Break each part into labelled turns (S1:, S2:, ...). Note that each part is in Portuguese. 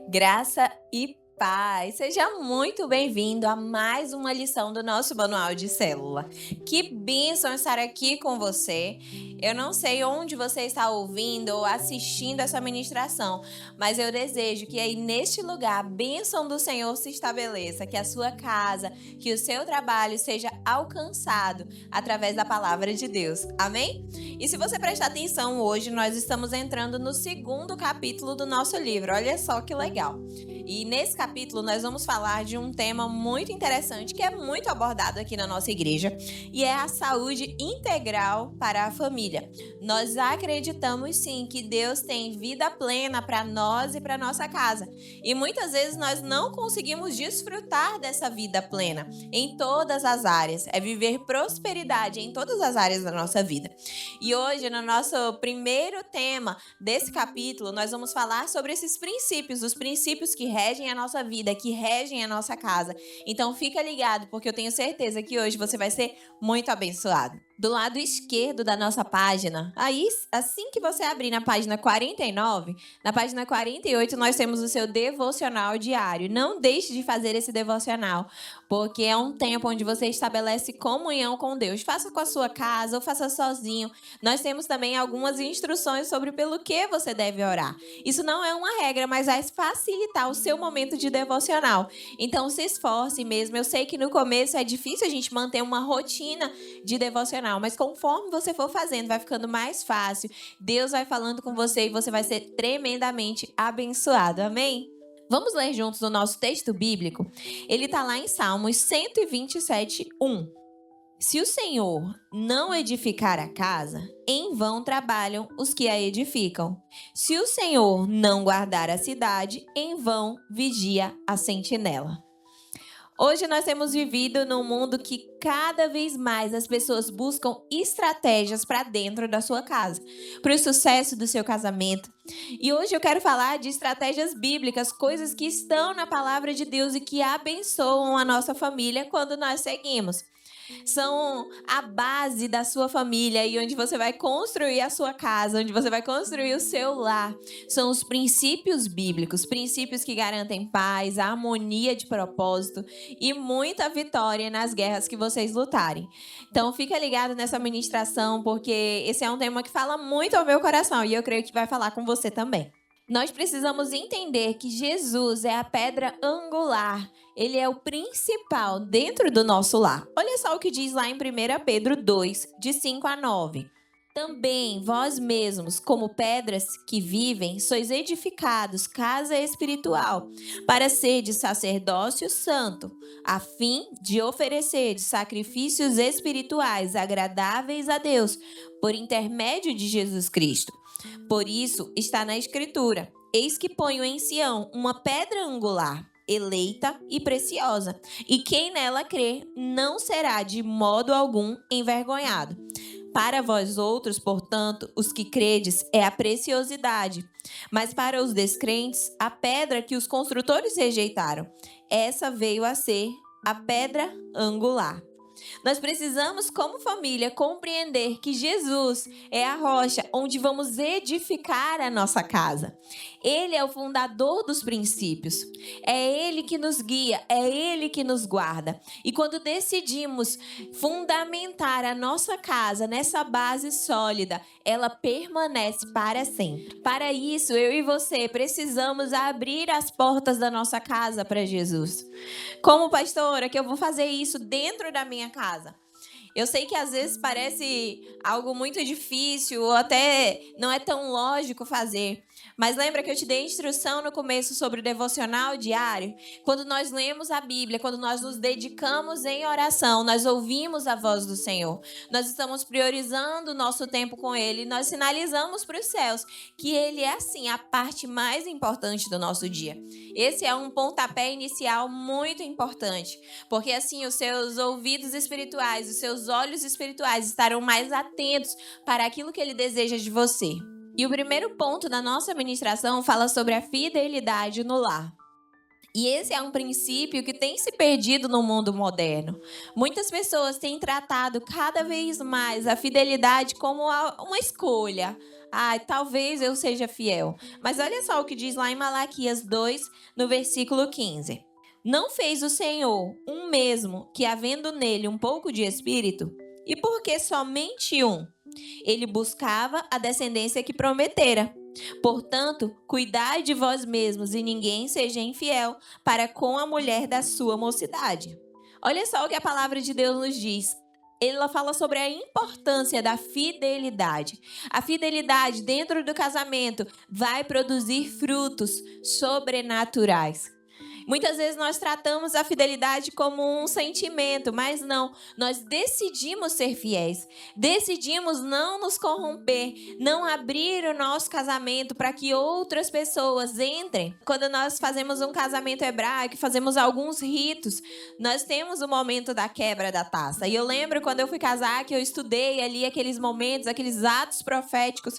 S1: Graça e paz. Seja muito bem-vindo a mais uma lição do nosso manual de célula. Que bênção estar aqui com você. Eu não sei onde você está ouvindo ou assistindo essa ministração, mas eu desejo que aí neste lugar a bênção do Senhor se estabeleça, que a sua casa, que o seu trabalho seja alcançado através da palavra de Deus. Amém? E se você prestar atenção, hoje nós estamos entrando no segundo capítulo do nosso livro. Olha só que legal. E nesse capítulo nós vamos falar de um tema muito interessante que é muito abordado aqui na nossa igreja, e é a saúde integral para a família. Nós acreditamos sim que Deus tem vida plena para nós e para nossa casa. E muitas vezes nós não conseguimos desfrutar dessa vida plena em todas as áreas. É viver prosperidade em todas as áreas da nossa vida. E hoje, no nosso primeiro tema desse capítulo, nós vamos falar sobre esses princípios, os princípios que regem a nossa vida, que regem a nossa casa. Então fica ligado, porque eu tenho certeza que hoje você vai ser muito abençoado. Do lado esquerdo da nossa página, aí assim que você abrir na página 49, na página 48 nós temos o seu devocional diário. Não deixe de fazer esse devocional, porque é um tempo onde você estabelece comunhão com Deus. Faça com a sua casa ou faça sozinho. Nós temos também algumas instruções sobre pelo que você deve orar. Isso não é uma regra, mas vai facilitar o seu momento de devocional. Então se esforce mesmo. Eu sei que no começo é difícil a gente manter uma rotina de devocional, mas conforme você for fazendo, vai ficando mais fácil. Deus vai falando com você e você vai ser tremendamente abençoado. Amém? Vamos ler juntos o nosso texto bíblico? Ele está lá em Salmos 127, 1. Se o Senhor não edificar a casa, em vão trabalham os que a edificam. Se o Senhor não guardar a cidade, em vão vigia a sentinela. Hoje nós temos vivido num mundo que cada vez mais as pessoas buscam estratégias para dentro da sua casa, para o sucesso do seu casamento. E hoje eu quero falar de estratégias bíblicas, coisas que estão na palavra de Deus e que abençoam a nossa família quando nós seguimos. São a base da sua família e onde você vai construir a sua casa, onde você vai construir o seu lar. São os princípios bíblicos, princípios que garantem paz, harmonia de propósito e muita vitória nas guerras que vocês lutarem. Então fica ligado nessa ministração, porque esse é um tema que fala muito ao meu coração e eu creio que vai falar com você também. Nós precisamos entender que Jesus é a pedra angular. Ele é o principal dentro do nosso lar. Olha só o que diz lá em 1 Pedro 2, de 5 a 9. Também vós mesmos, como pedras que vivem, sois edificados casa espiritual, para serdes sacerdócio santo, a fim de oferecer sacrifícios espirituais agradáveis a Deus, por intermédio de Jesus Cristo. Por isso está na Escritura: eis que ponho em Sião uma pedra angular, eleita e preciosa, e quem nela crê não será de modo algum envergonhado. Para vós outros, portanto, os que credes, é a preciosidade, mas para os descrentes, a pedra que os construtores rejeitaram. Essa veio a ser a pedra angular. Nós precisamos, como família, compreender que Jesus é a rocha onde vamos edificar a nossa casa. Ele é o fundador dos princípios. É Ele que nos guia, é Ele que nos guarda. E quando decidimos fundamentar a nossa casa nessa base sólida, ela permanece para sempre. Para isso, eu e você precisamos abrir as portas da nossa casa para Jesus. Como pastora, que eu vou fazer isso dentro da minha casa. Eu sei que às vezes parece algo muito difícil ou até não é tão lógico fazer. Mas lembra que eu te dei instrução no começo sobre o devocional diário? Quando nós lemos a Bíblia, quando nós nos dedicamos em oração, nós ouvimos a voz do Senhor. Nós estamos priorizando o nosso tempo com Ele. Nós sinalizamos para os céus que Ele é, assim, a parte mais importante do nosso dia. Esse é um pontapé inicial muito importante. Porque assim os seus ouvidos espirituais, os seus olhos espirituais estarão mais atentos para aquilo que Ele deseja de você. E o primeiro ponto da nossa ministração fala sobre a fidelidade no lar. E esse é um princípio que tem se perdido no mundo moderno. Muitas pessoas têm tratado cada vez mais a fidelidade como uma escolha. Ah, talvez eu seja fiel. Mas olha só o que diz lá em Malaquias 2, no versículo 15. Não fez o Senhor um mesmo que, havendo nele um pouco de espírito? E por que somente um? Ele buscava a descendência que prometera. Portanto, cuidai de vós mesmos e ninguém seja infiel para com a mulher da sua mocidade. Olha só o que a palavra de Deus nos diz. Ela fala sobre a importância da fidelidade. A fidelidade dentro do casamento vai produzir frutos sobrenaturais. Muitas vezes nós tratamos a fidelidade como um sentimento, mas não. Nós decidimos ser fiéis. Decidimos não nos corromper, não abrir o nosso casamento para que outras pessoas entrem. Quando nós fazemos um casamento hebraico, fazemos alguns ritos, nós temos o momento da quebra da taça. E eu lembro quando eu fui casar que eu estudei ali aqueles momentos, aqueles atos proféticos,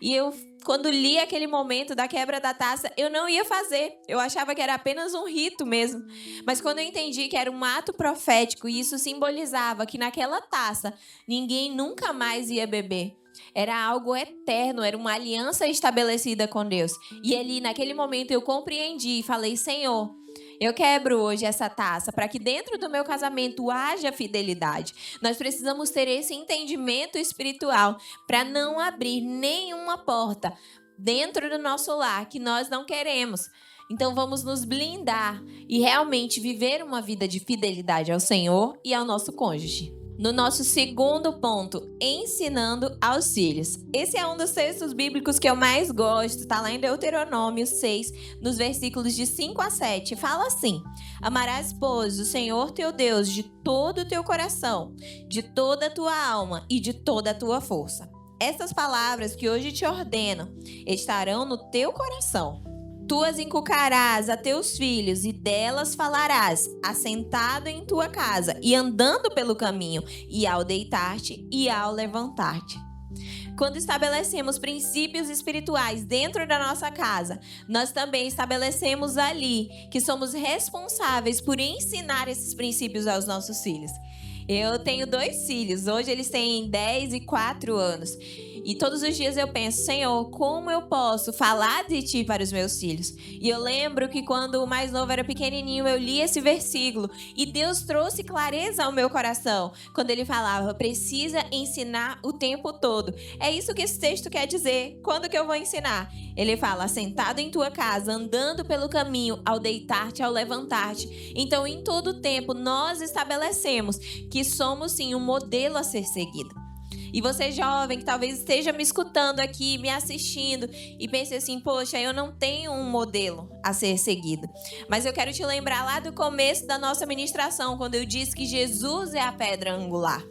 S1: e quando li aquele momento da quebra da taça, eu não ia fazer. Eu achava que era apenas um rito mesmo. Mas quando eu entendi que era um ato profético e isso simbolizava que naquela taça ninguém nunca mais ia beber. Era algo eterno, era uma aliança estabelecida com Deus. E ali, naquele momento, eu compreendi e falei, Senhor, eu quebro hoje essa taça para que dentro do meu casamento haja fidelidade. Nós precisamos ter esse entendimento espiritual para não abrir nenhuma porta dentro do nosso lar que nós não queremos. Então vamos nos blindar e realmente viver uma vida de fidelidade ao Senhor e ao nosso cônjuge. No nosso segundo ponto, ensinando aos filhos. Esse é um dos textos bíblicos que eu mais gosto, está lá em Deuteronômio 6, nos versículos de 5 a 7. Fala assim: amarás, pois, o Senhor teu Deus de todo o teu coração, de toda a tua alma e de toda a tua força. Essas palavras que hoje te ordeno estarão no teu coração. Tu as inculcarás a teus filhos e delas falarás, assentado em tua casa e andando pelo caminho, e ao deitar-te e ao levantar-te. Quando estabelecemos princípios espirituais dentro da nossa casa, nós também estabelecemos ali que somos responsáveis por ensinar esses princípios aos nossos filhos. Eu tenho 2 filhos, hoje eles têm 10 e 4 anos. E todos os dias eu penso, Senhor, como eu posso falar de Ti para os meus filhos? E eu lembro que quando o mais novo era pequenininho, eu li esse versículo e Deus trouxe clareza ao meu coração. Quando Ele falava, precisa ensinar o tempo todo. É isso que esse texto quer dizer. Quando que eu vou ensinar? Ele fala, sentado em tua casa, andando pelo caminho, ao deitar-te, ao levantar-te. Então, em todo tempo, nós estabelecemos que somos sim um modelo a ser seguido. E você jovem que talvez esteja me escutando aqui, me assistindo e pense assim, poxa, eu não tenho um modelo a ser seguido. Mas eu quero te lembrar lá do começo da nossa ministração, quando eu disse que Jesus é a pedra angular.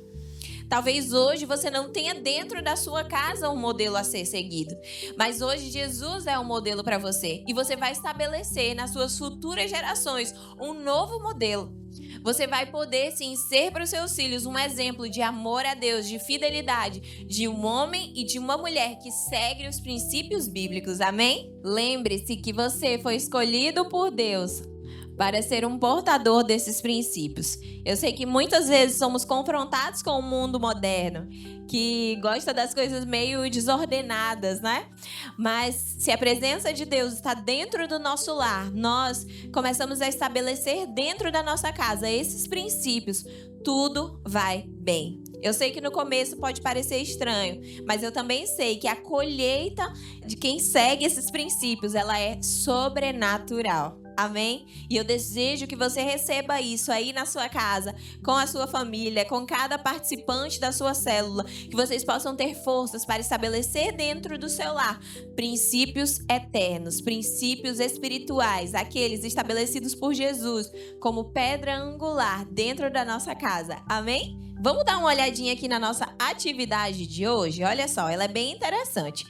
S1: Talvez hoje você não tenha dentro da sua casa um modelo a ser seguido. Mas hoje Jesus é um modelo para você. E você vai estabelecer nas suas futuras gerações um novo modelo. Você vai poder, sim, ser para os seus filhos um exemplo de amor a Deus, de fidelidade, de um homem e de uma mulher que segue os princípios bíblicos. Amém? Lembre-se que você foi escolhido por Deus para ser um portador desses princípios. Eu sei que muitas vezes somos confrontados com o mundo moderno, que gosta das coisas meio desordenadas, né? Mas se a presença de Deus está dentro do nosso lar, nós começamos a estabelecer dentro da nossa casa esses princípios, tudo vai bem. Eu sei que no começo pode parecer estranho, mas eu também sei que a colheita de quem segue esses princípios, ela é sobrenatural. Amém? E eu desejo que você receba isso aí na sua casa, com a sua família, com cada participante da sua célula, que vocês possam ter forças para estabelecer dentro do seu lar princípios eternos, princípios espirituais, aqueles estabelecidos por Jesus como pedra angular dentro da nossa casa. Amém? Vamos dar uma olhadinha aqui na nossa atividade de hoje? Olha só, ela é bem interessante.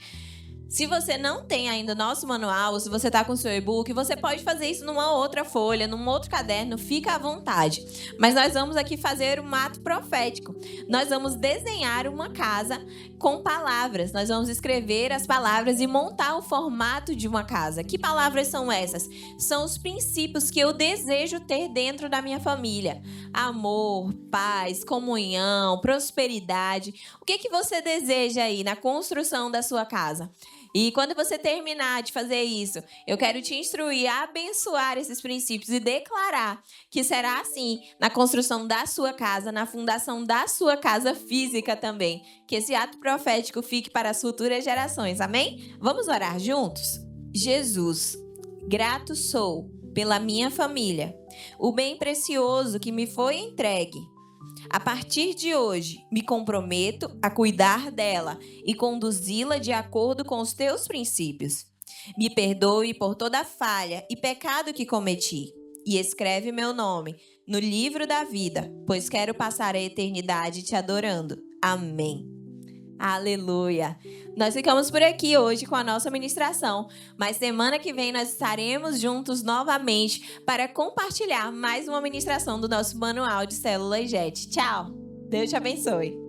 S1: Se você não tem ainda o nosso manual, ou se você está com o seu e-book, você pode fazer isso numa outra folha, num outro caderno, fica à vontade. Mas nós vamos aqui fazer um ato profético. Nós vamos desenhar uma casa com palavras. Nós vamos escrever as palavras e montar o formato de uma casa. Que palavras são essas? São os princípios que eu desejo ter dentro da minha família. Amor, paz, comunhão, prosperidade. O que você deseja aí na construção da sua casa? E quando você terminar de fazer isso, eu quero te instruir a abençoar esses princípios e declarar que será assim na construção da sua casa, na fundação da sua casa física também. Que esse ato profético fique para as futuras gerações, amém? Vamos orar juntos? Jesus, grato sou pela minha família, o bem precioso que me foi entregue. A partir de hoje, me comprometo a cuidar dela e conduzi-la de acordo com os teus princípios. Me perdoe por toda falha e pecado que cometi e escreve meu nome no livro da vida, pois quero passar a eternidade te adorando. Amém. Aleluia! Nós ficamos por aqui hoje com a nossa ministração, mas semana que vem nós estaremos juntos novamente para compartilhar mais uma ministração do nosso Manual de Célula IJET. Tchau! Deus te abençoe!